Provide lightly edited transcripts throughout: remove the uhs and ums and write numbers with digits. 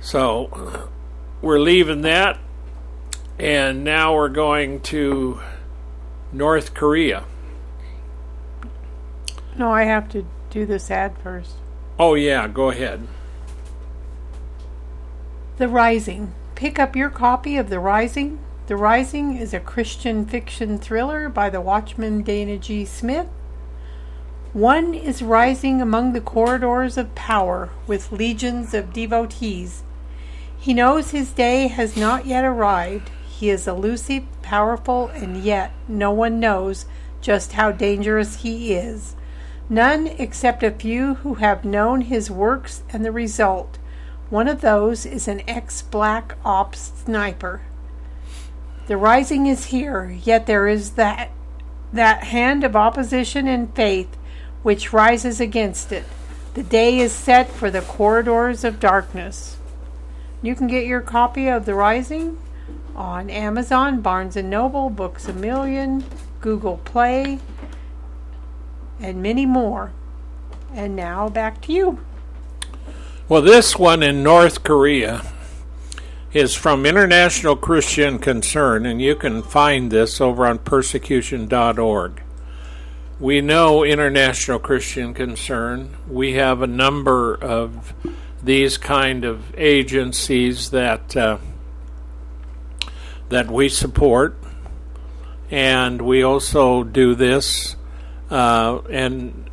So we're leaving that, and now we're going to North Korea. No, I have to do this ad first. Oh, yeah, go ahead. The Rising. Pick up your copy of The Rising. The Rising is a Christian fiction thriller by the Watchman Dana G. Smith. One is rising among the corridors of power with legions of devotees. He knows his day has not yet arrived. He is elusive, powerful, and yet no one knows just how dangerous he is. None except a few who have known his works and the result. One of those is an ex-Black Ops sniper. The Rising is here, yet there is that hand of opposition and faith which rises against it. The day is set for the corridors of darkness. You can get your copy of The Rising on Amazon, Barnes & Noble, Books A Million, Google Play, and many more. And now back to you. Well, this one in North Korea is from International Christian Concern, and you can find this over on persecution.org. We know International Christian Concern. We have a number of these kind of agencies that we support, and we also do this, and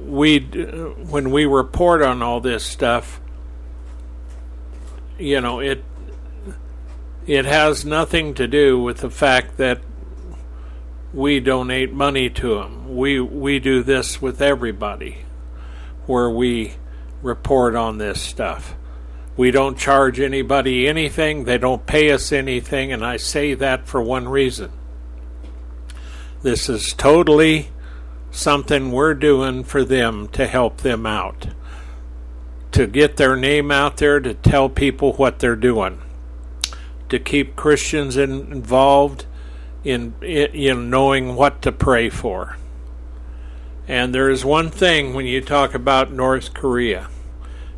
when we report on all this stuff, you know, it has nothing to do with the fact that we donate money to them. We do this with everybody, where we report on this stuff. We don't charge anybody anything. They don't pay us anything, and I say that for one reason. This is totally something we're doing for them to help them out, to get their name out there, to tell people what they're doing, to keep Christians involved in knowing what to pray for. And there is one thing when you talk about North Korea,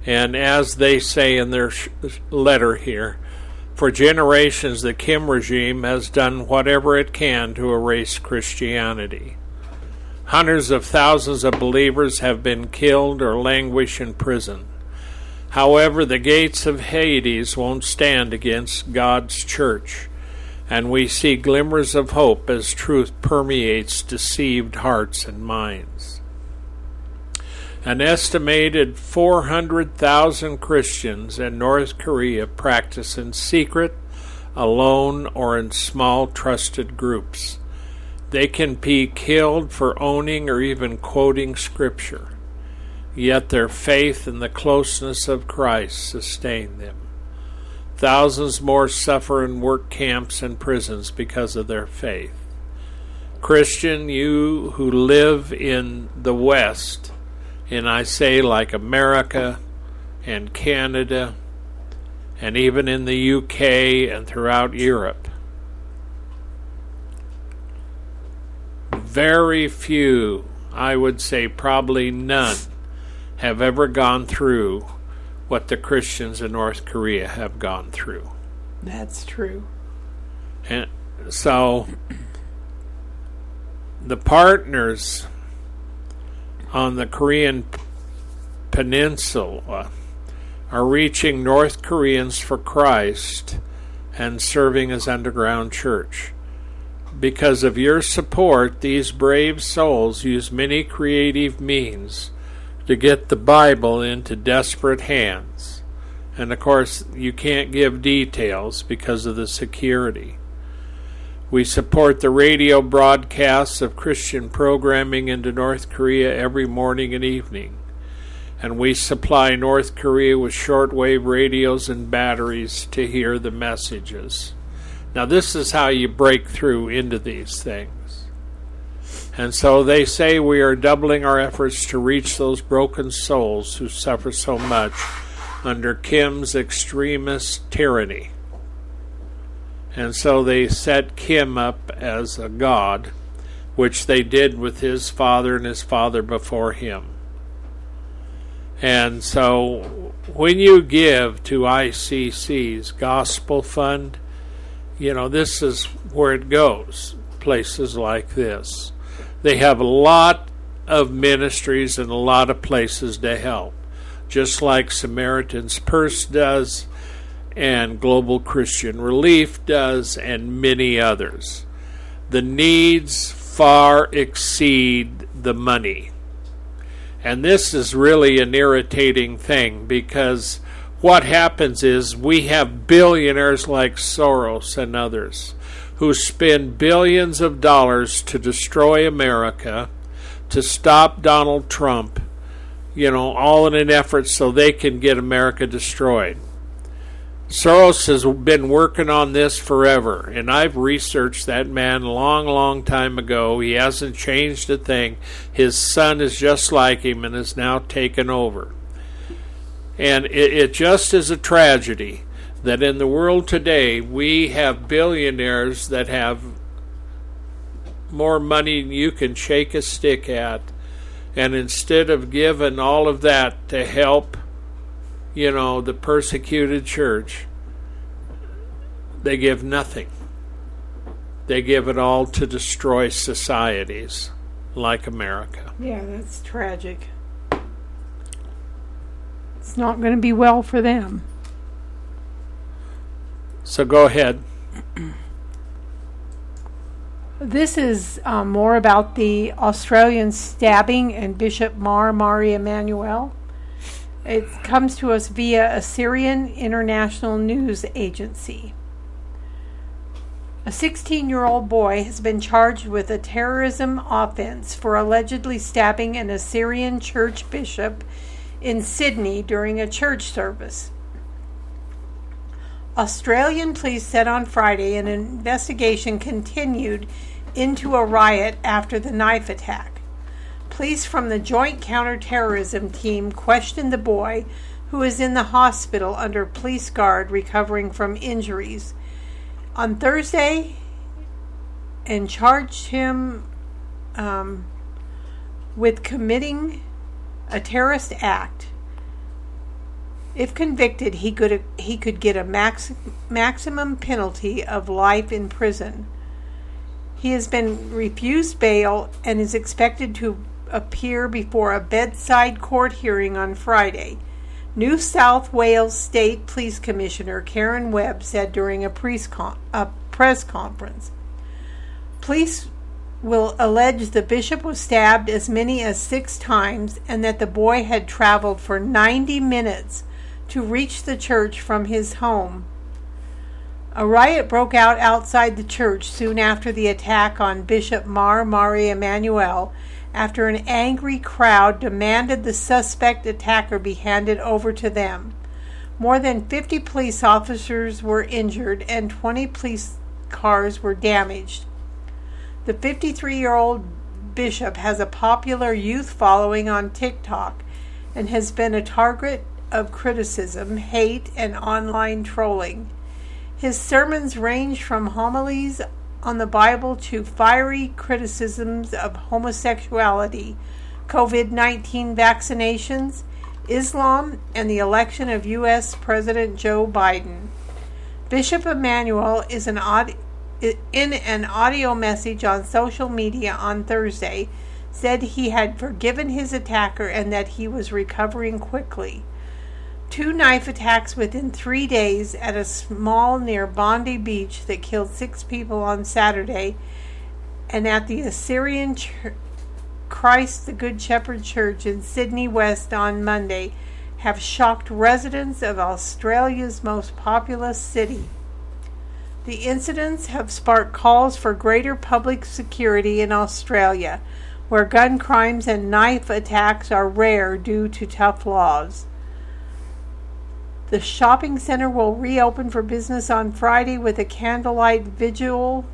and as they say in their letter here, for generations the Kim regime has done whatever it can to erase Christianity. Hundreds of thousands of believers have been killed or languish in prison. However, the gates of Hades won't stand against God's church, and we see glimmers of hope as truth permeates deceived hearts and minds. An estimated 400,000 Christians in North Korea practice in secret, alone, or in small trusted groups. They can be killed for owning or even quoting Scripture, yet their faith and the closeness of Christ sustain them. Thousands more suffer in work camps and prisons because of their faith. Christian, you who live in the West, and I say like America and Canada, and even in the UK and throughout Europe, very few, I would say probably none, have ever gone through what the Christians in North Korea have gone through. That's true. And so the partners on the Korean Peninsula are reaching North Koreans for Christ and serving as underground church. Because of your support, these brave souls use many creative means to get the Bible into desperate hands. And of course, you can't give details because of the security. We support the radio broadcasts of Christian programming into North Korea every morning and evening. And we supply North Korea with shortwave radios and batteries to hear the messages. Now, this is how you break through into these things. And so they say we are doubling our efforts to reach those broken souls who suffer so much under Kim's extremist tyranny. And so they set Kim up as a god, which they did with his father and his father before him. And so when you give to ICC's Gospel Fund, this is where it goes, places like this. They have a lot of ministries and a lot of places to help, just like Samaritan's Purse does, and Global Christian Relief does, and many others. The needs far exceed the money. And this is really an irritating thing, because what happens is we have billionaires like Soros and others who spend billions of dollars to destroy America, to stop Donald Trump, all in an effort so they can get America destroyed. Soros has been working on this forever, and I've researched that man a long, long time ago. He hasn't changed a thing. His son is just like him and is now taken over. And it just is a tragedy that in the world today we have billionaires that have more money than you can shake a stick at, and instead of giving all of that to help the persecuted church, they give nothing. They give it all to destroy societies like America. Yeah, that's tragic. It's not going to be well for them. So go ahead. This is more about the Australian stabbing and Bishop Mari Emanuel. It comes to us via Assyrian International News Agency. A 16-year-old boy has been charged with a terrorism offense for allegedly stabbing an Assyrian church bishop in Sydney during a church service. Australian police said on Friday an investigation continued into a riot after the knife attack. Police from the Joint Counter-Terrorism Team questioned the boy, who is in the hospital under police guard recovering from injuries, on Thursday, and charged him with committing a terrorist act. If convicted, he could get a maximum penalty of life in prison. He has been refused bail and is expected to appear before a bedside court hearing on Friday. New South Wales State Police Commissioner Karen Webb said during a press conference. Police will allege the bishop was stabbed as many as 6 times and that the boy had traveled for 90 minutes to reach the church from his home. A riot broke out outside the church soon after the attack on Bishop Mari Emanuel, after an angry crowd demanded the suspect attacker be handed over to them. More than 50 police officers were injured and 20 police cars were damaged. The 53-year-old bishop has a popular youth following on TikTok and has been a target of criticism, hate, and online trolling. His sermons range from homilies on the Bible to fiery criticisms of homosexuality, COVID-19 vaccinations, Islam, and the election of U.S. President Joe Biden. Bishop Emanuel is in an audio message on social media on Thursday, said he had forgiven his attacker and that he was recovering quickly. 2 knife attacks within 3 days at a mall near Bondi Beach that killed 6 people on Saturday, and at the Assyrian Christ the Good Shepherd Church in Sydney West on Monday have shocked residents of Australia's most populous city. The incidents have sparked calls for greater public security in Australia, where gun crimes and knife attacks are rare due to tough laws. The shopping center will reopen for business on Friday with a candlelight vigil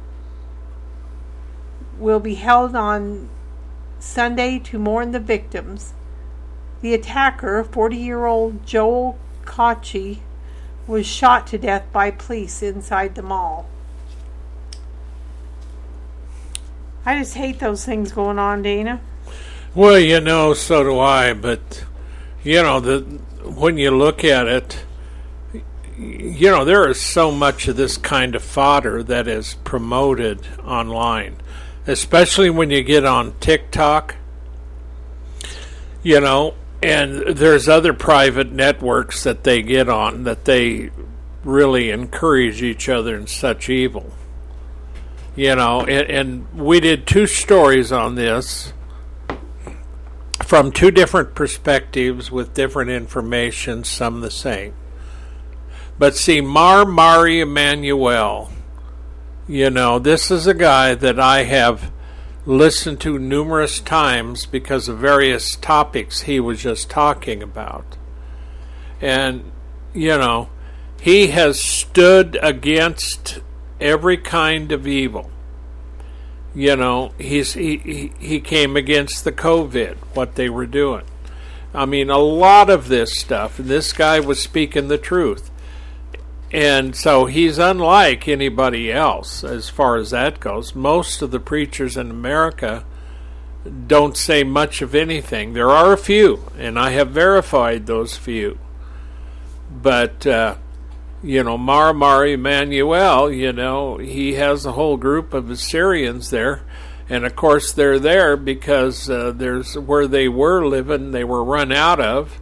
will be held on Sunday to mourn the victims. The attacker, 40-year-old Joel Kochi, was shot to death by police inside the mall. I just hate those things going on, Dana. Well, so do I, but when you look at it, you know, there is so much of this kind of fodder that is promoted online, especially when you get on TikTok, you know, and there's other private networks that they get on that they really encourage each other in such evil. You know, and we did 2 stories on this from 2 different perspectives with different information, some the same. But see, Mari Emanuel, you know, this is a guy that I have listened to numerous times because of various topics he was just talking about. And, you know, he has stood against every kind of evil. You know, he came against the COVID, what they were doing. I mean, a lot of this stuff, and this guy was speaking the truth. And so he's unlike anybody else as far as that goes. Most of the preachers in America don't say much of anything. There are a few, and I have verified those few. But, you know, Mari Emanuel, you know, he has a whole group of Assyrians there. And, of course, they're there because there's where they were living, they were run out of.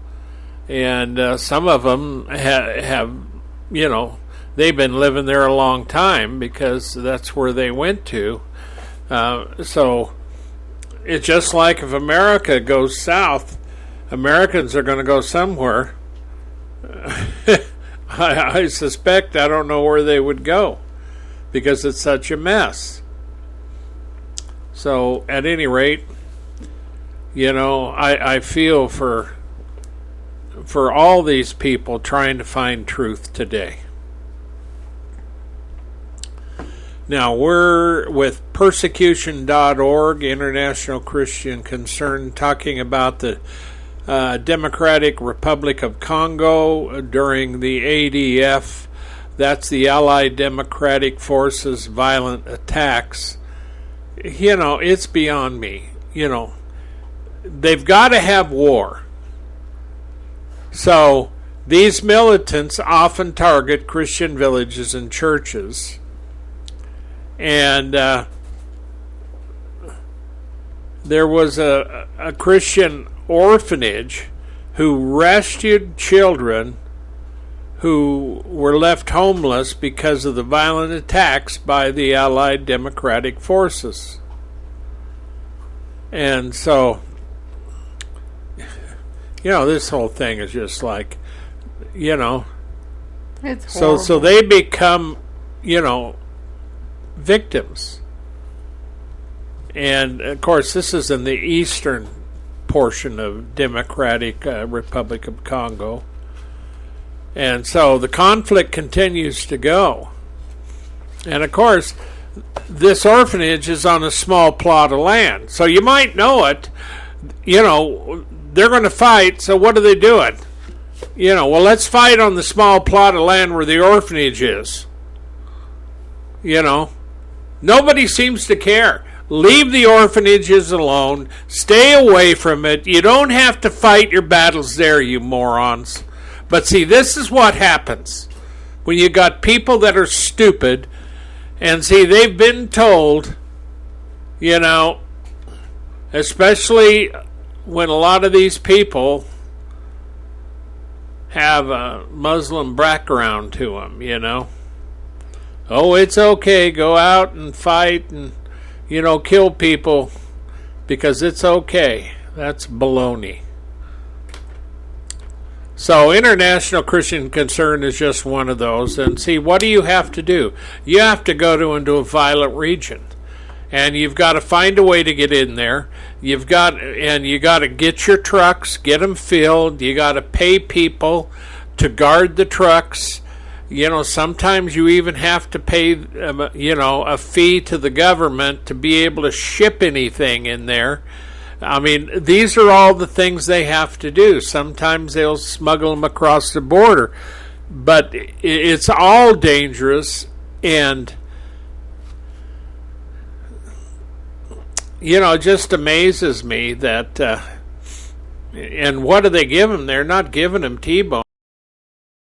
And some of them have, you know, they've been living there a long time because that's where they went to. So it's just like if America goes south, Americans are going to go somewhere. I suspect, I don't know where they would go because it's such a mess. So at any rate, you know, I feel for all these people trying to find truth today. Now, we're with persecution.org, International Christian Concern, talking about the Democratic Republic of Congo during the ADF. That's the Allied Democratic Forces violent attacks. You know, it's beyond me. You know, they've got to have war. So these militants often target Christian villages and churches. And there was a Christian orphanage who rescued children who were left homeless because of the violent attacks by the Allied Democratic Forces. And so, you know, this whole thing is just like, you know, it's horrible. So they become, you know, victims. And of course, this is in the eastern portion of Democratic Republic of Congo. And so the conflict continues to go. And of course, this orphanage is on a small plot of land. So you might know it. You know, they're going to fight, so what are they doing? You know, well, let's fight on the small plot of land where the orphanage is. You know, nobody seems to care. Leave the orphanages alone. Stay away from it. You don't have to fight your battles there, you morons. But see, this is what happens when you got people that are stupid. And see, they've been told, you know, especially when a lot of these people have a Muslim background to them, you know. Oh, it's okay, go out and fight and, you know, kill people because it's okay. That's baloney. So International Christian Concern is just one of those. And see, what do you have to do? You have to go into a violent region. And you've got to find a way to get in there. You got to get your trucks, get them filled. You got to pay people to guard the trucks. You know, sometimes you even have to pay, you know, a fee to the government to be able to ship anything in there. I mean, these are all the things they have to do. Sometimes they'll smuggle them across the border. But it's all dangerous. And, you know, it just amazes me that, And what do they give him? They're not giving him T-bone.